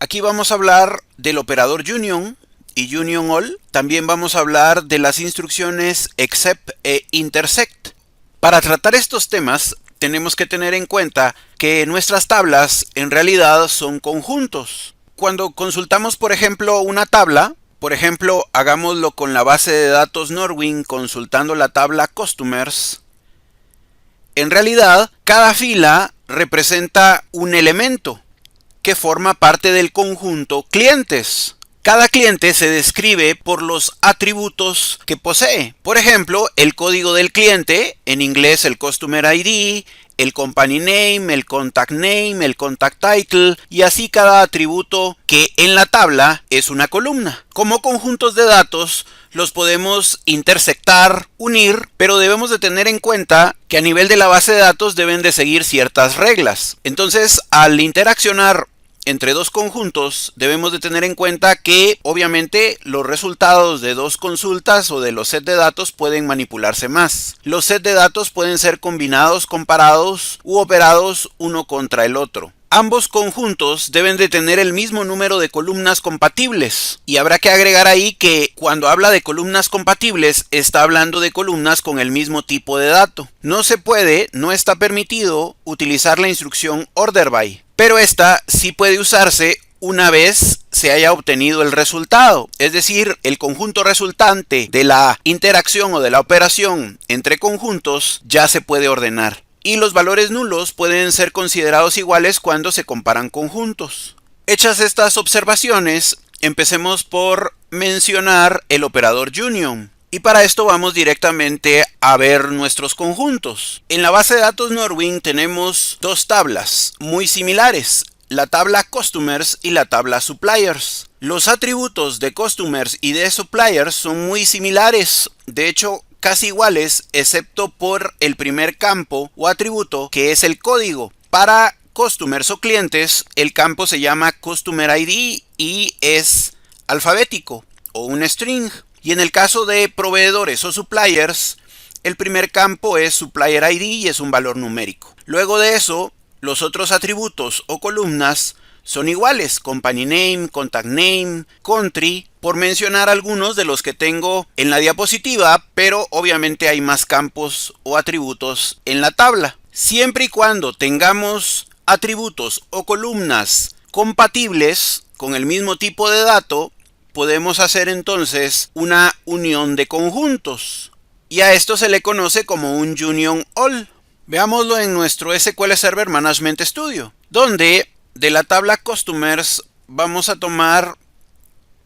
Aquí vamos a hablar del operador union y union all. También vamos a hablar de las instrucciones except e intersect. Para tratar estos temas, tenemos que tener en cuenta que nuestras tablas en realidad son conjuntos. Cuando consultamos, por ejemplo, una tabla, por ejemplo, hagámoslo con la base de datos Norwin consultando la tabla Customers. En realidad, cada fila representa un elemento que forma parte del conjunto clientes. Cada cliente se describe por los atributos que posee. Por ejemplo, el código del cliente, en inglés el Customer ID, el Company Name, el Contact Name, el Contact Title y así cada atributo que en la tabla es una columna. Como conjuntos de datos los podemos intersectar, unir, pero debemos de tener en cuenta que a nivel de la base de datos deben de seguir ciertas reglas. Entonces, al interaccionar entre dos conjuntos, debemos de tener en cuenta que obviamente los resultados de dos consultas o de los sets de datos pueden manipularse más. Los sets de datos pueden ser combinados, comparados u operados uno contra el otro. Ambos conjuntos deben de tener el mismo número de columnas compatibles y habrá que agregar ahí que cuando habla de columnas compatibles está hablando de columnas con el mismo tipo de dato. No se puede, no está permitido utilizar la instrucción order by, pero esta sí puede usarse una vez se haya obtenido el resultado, es decir, el conjunto resultante de la interacción o de la operación entre conjuntos ya se puede ordenar. Y los valores nulos pueden ser considerados iguales cuando se comparan conjuntos. Hechas estas observaciones, empecemos por mencionar el operador union. Y para esto vamos directamente a ver nuestros conjuntos. En la base de datos Norwin tenemos dos tablas muy similares, la tabla Customers y la tabla Suppliers. Los atributos de Customers y de Suppliers son muy similares, de hecho casi iguales, excepto por el primer campo o atributo que es el código. Para customers o clientes, el campo se llama Customer ID y es alfabético o un string. Y en el caso de proveedores o suppliers, el primer campo es Supplier ID y es un valor numérico. Luego de eso, los otros atributos o columnas son iguales, Company Name, Contact Name, Country, por mencionar algunos de los que tengo en la diapositiva, pero obviamente hay más campos o atributos en la tabla. Siempre y cuando tengamos atributos o columnas compatibles con el mismo tipo de dato, podemos hacer entonces una unión de conjuntos. Y a esto se le conoce como un union all. Veámoslo en nuestro SQL Server Management Studio, donde de la tabla Customers vamos a tomar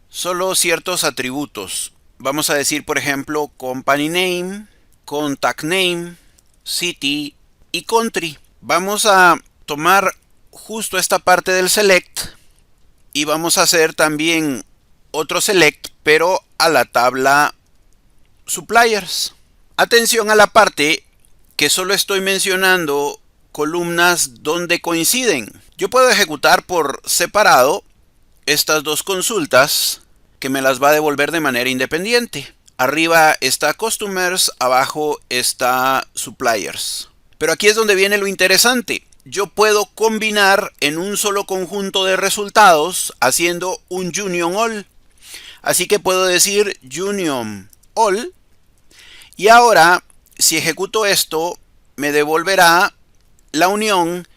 solo ciertos atributos. Vamos a decir, por ejemplo, Company Name, Contact Name, City y Country. Vamos a tomar justo esta parte del Select y vamos a hacer también otro Select, pero a la tabla Suppliers. Atención a la parte que solo estoy mencionando columnas donde coinciden. Yo puedo ejecutar por separado estas dos consultas que me las va a devolver de manera independiente. Arriba está Customers, abajo está Suppliers. Pero aquí es donde viene lo interesante. Yo puedo combinar en un solo conjunto de resultados haciendo un union all. Así que puedo decir union all. Y ahora, si ejecuto esto, me devolverá la unión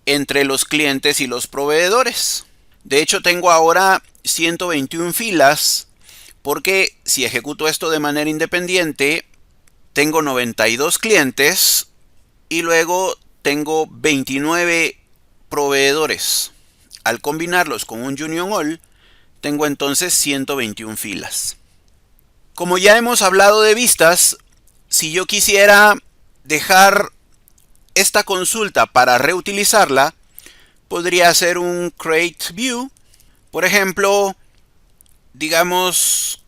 entre los clientes y los proveedores. De hecho, tengo ahora 121 filas porque si ejecuto esto de manera independiente, tengo 92 clientes y luego tengo 29 proveedores. Al combinarlos con un union all, tengo entonces 121 filas. Como ya hemos hablado de vistas, si yo quisiera dejar esta consulta para reutilizarla, podría hacer un create view. Por ejemplo, digamos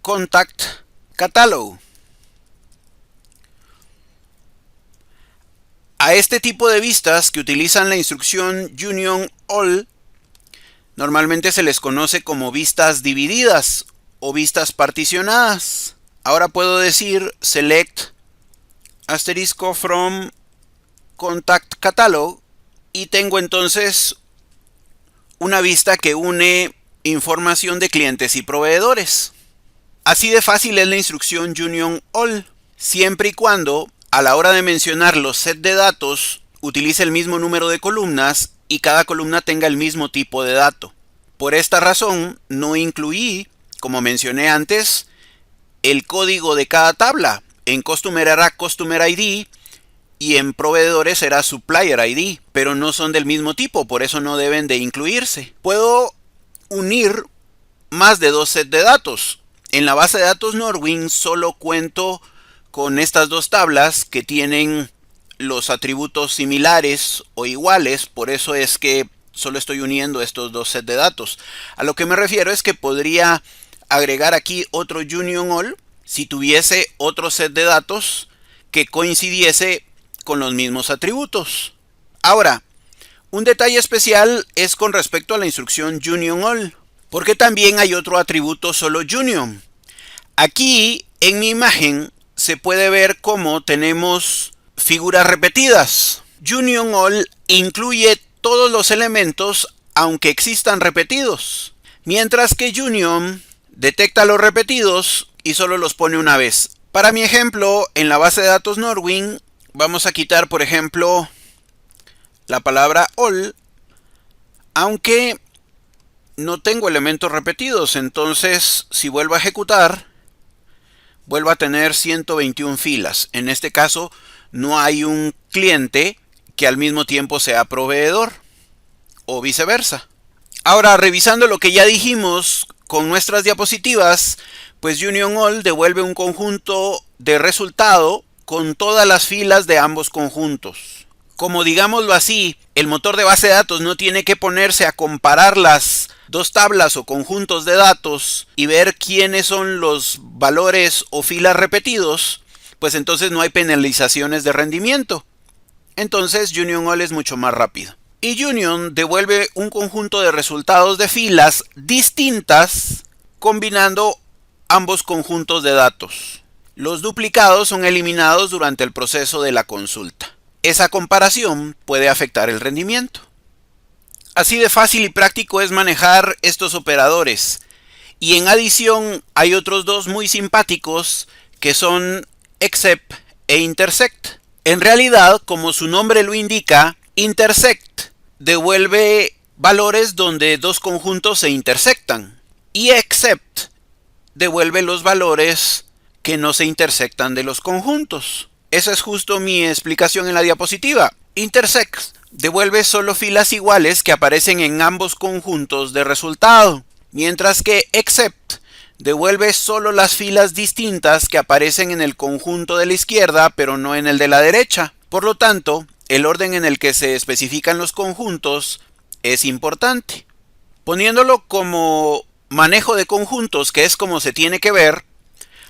contact catalog. A este tipo de vistas que utilizan la instrucción union all, normalmente se les conoce como vistas divididas o vistas particionadas. Ahora puedo decir select asterisco from contact catalog y tengo entonces una vista que une información de clientes y proveedores. Así de fácil es la instrucción Union All, siempre y cuando a la hora de mencionar los sets de datos utilice el mismo número de columnas y cada columna tenga el mismo tipo de dato. Por esta razón no incluí, como mencioné antes, el código de cada tabla. En Customer era Customer ID y en proveedores era Supplier ID, pero no son del mismo tipo, por eso no deben de incluirse. Puedo unir más de dos sets de datos. En la base de datos Norwin solo cuento con estas dos tablas que tienen los atributos similares o iguales, por eso es que solo estoy uniendo estos dos sets de datos. A lo que me refiero es que podría agregar aquí otro Union All si tuviese otro set de datos que coincidiese con los mismos atributos. Ahora, un detalle especial es con respecto a la instrucción Union All, porque también hay otro atributo solo Union. Aquí en mi imagen se puede ver cómo tenemos figuras repetidas. Union All incluye todos los elementos aunque existan repetidos, mientras que Union detecta los repetidos y solo los pone una vez. Para mi ejemplo, en la base de datos Norwin vamos a quitar, por ejemplo, la palabra all, aunque no tengo elementos repetidos. Entonces, si vuelvo a ejecutar, vuelvo a tener 121 filas. En este caso, no hay un cliente que al mismo tiempo sea proveedor, o viceversa. Ahora, revisando lo que ya dijimos con nuestras diapositivas, pues Union All devuelve un conjunto de resultado con todas las filas de ambos conjuntos. Como digámoslo así, el motor de base de datos no tiene que ponerse a comparar las dos tablas o conjuntos de datos y ver quiénes son los valores o filas repetidos, pues entonces no hay penalizaciones de rendimiento. Entonces Union All es mucho más rápido. Y Union devuelve un conjunto de resultados de filas distintas combinando ambos conjuntos de datos. Los duplicados son eliminados durante el proceso de la consulta. Esa comparación puede afectar el rendimiento. Así de fácil y práctico es manejar estos operadores. Y en adición hay otros dos muy simpáticos que son except e intersect. En realidad, como su nombre lo indica, intersect devuelve valores donde dos conjuntos se intersectan. Y except devuelve los valores que no se intersectan de los conjuntos. Esa es justo mi explicación en la diapositiva. Intersect devuelve solo filas iguales que aparecen en ambos conjuntos de resultado, mientras que except devuelve solo las filas distintas que aparecen en el conjunto de la izquierda, pero no en el de la derecha. Por lo tanto, el orden en el que se especifican los conjuntos es importante. Poniéndolo como manejo de conjuntos, que es como se tiene que ver,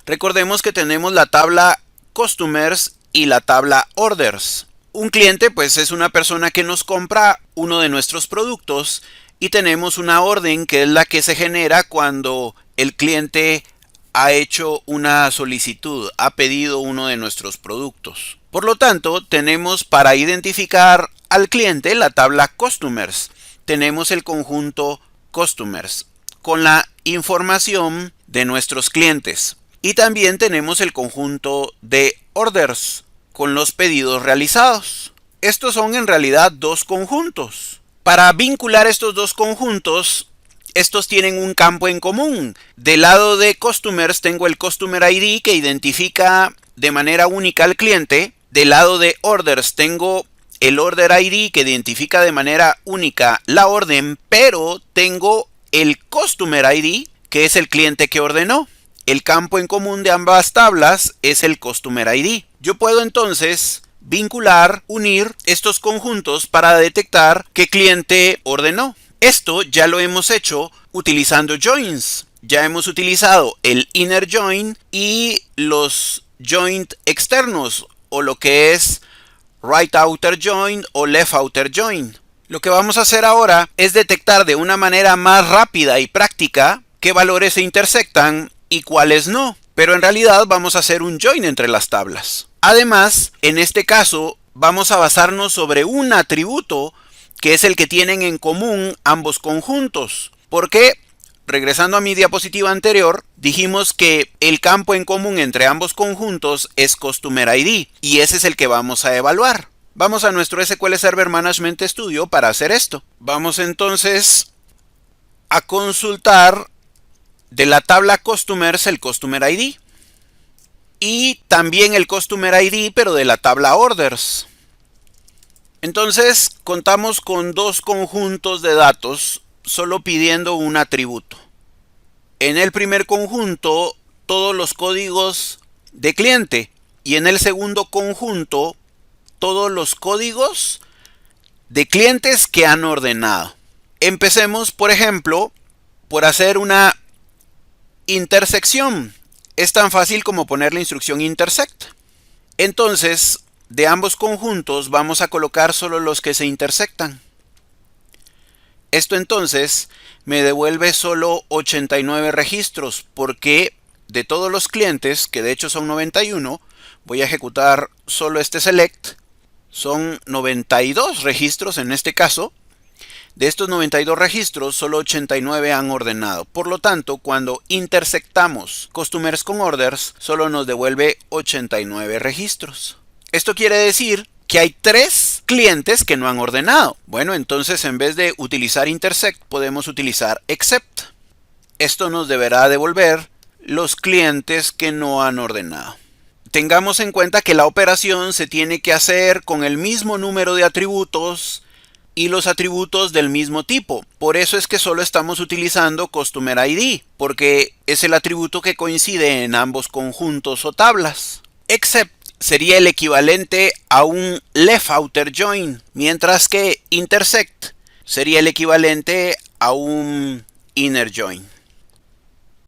recordemos que tenemos la tabla Customers y la tabla Orders. Un cliente pues es una persona que nos compra uno de nuestros productos y tenemos una orden que es la que se genera cuando el cliente ha hecho una solicitud, ha pedido uno de nuestros productos. Por lo tanto, tenemos para identificar al cliente la tabla Customers. Tenemos el conjunto Customers con la información de nuestros clientes. Y también tenemos el conjunto de Orders con los pedidos realizados. Estos son en realidad dos conjuntos. Para vincular estos dos conjuntos, estos tienen un campo en común. Del lado de Customers tengo el Customer ID que identifica de manera única al cliente. Del lado de Orders tengo el Order ID que identifica de manera única la orden, pero tengo el Customer ID que es el cliente que ordenó. El campo en común de ambas tablas es el Customer ID. Yo puedo entonces vincular, unir estos conjuntos para detectar qué cliente ordenó. Esto ya lo hemos hecho utilizando joins. Ya hemos utilizado el inner join y los joint externos, o lo que es right outer join o left outer join. Lo que vamos a hacer ahora es detectar de una manera más rápida y práctica qué valores se intersectan y cuáles no. Pero en realidad vamos a hacer un join entre las tablas. Además, en este caso vamos a basarnos sobre un atributo que es el que tienen en común ambos conjuntos. Porque, regresando a mi diapositiva anterior, dijimos que el campo en común entre ambos conjuntos es Customer ID, y ese es el que vamos a evaluar. Vamos a nuestro SQL Server Management Studio para hacer esto. Vamos entonces a consultar de la tabla Customers el Customer ID. Y también el Customer ID, pero de la tabla Orders. Entonces, contamos con dos conjuntos de datos, solo pidiendo un atributo. En el primer conjunto, todos los códigos de cliente. Y en el segundo conjunto, todos los códigos de clientes que han ordenado. Empecemos, por ejemplo, por hacer una intersección. Es tan fácil como poner la instrucción intersect. Entonces, de ambos conjuntos vamos a colocar solo los que se intersectan. Esto entonces me devuelve solo 89 registros, porque de todos los clientes, que de hecho son 91, voy a ejecutar solo este select. Son 92 registros en este caso. De estos 92 registros, solo 89 han ordenado. Por lo tanto, cuando intersectamos customers con orders, solo nos devuelve 89 registros. Esto quiere decir que hay 3 clientes que no han ordenado. Bueno, entonces en vez de utilizar intersect, podemos utilizar except. Esto nos deberá devolver los clientes que no han ordenado. Tengamos en cuenta que la operación se tiene que hacer con el mismo número de atributos y los atributos del mismo tipo. Por eso es que solo estamos utilizando Customer ID, porque es el atributo que coincide en ambos conjuntos o tablas. Except sería el equivalente a un left outer join, mientras que intersect sería el equivalente a un inner join.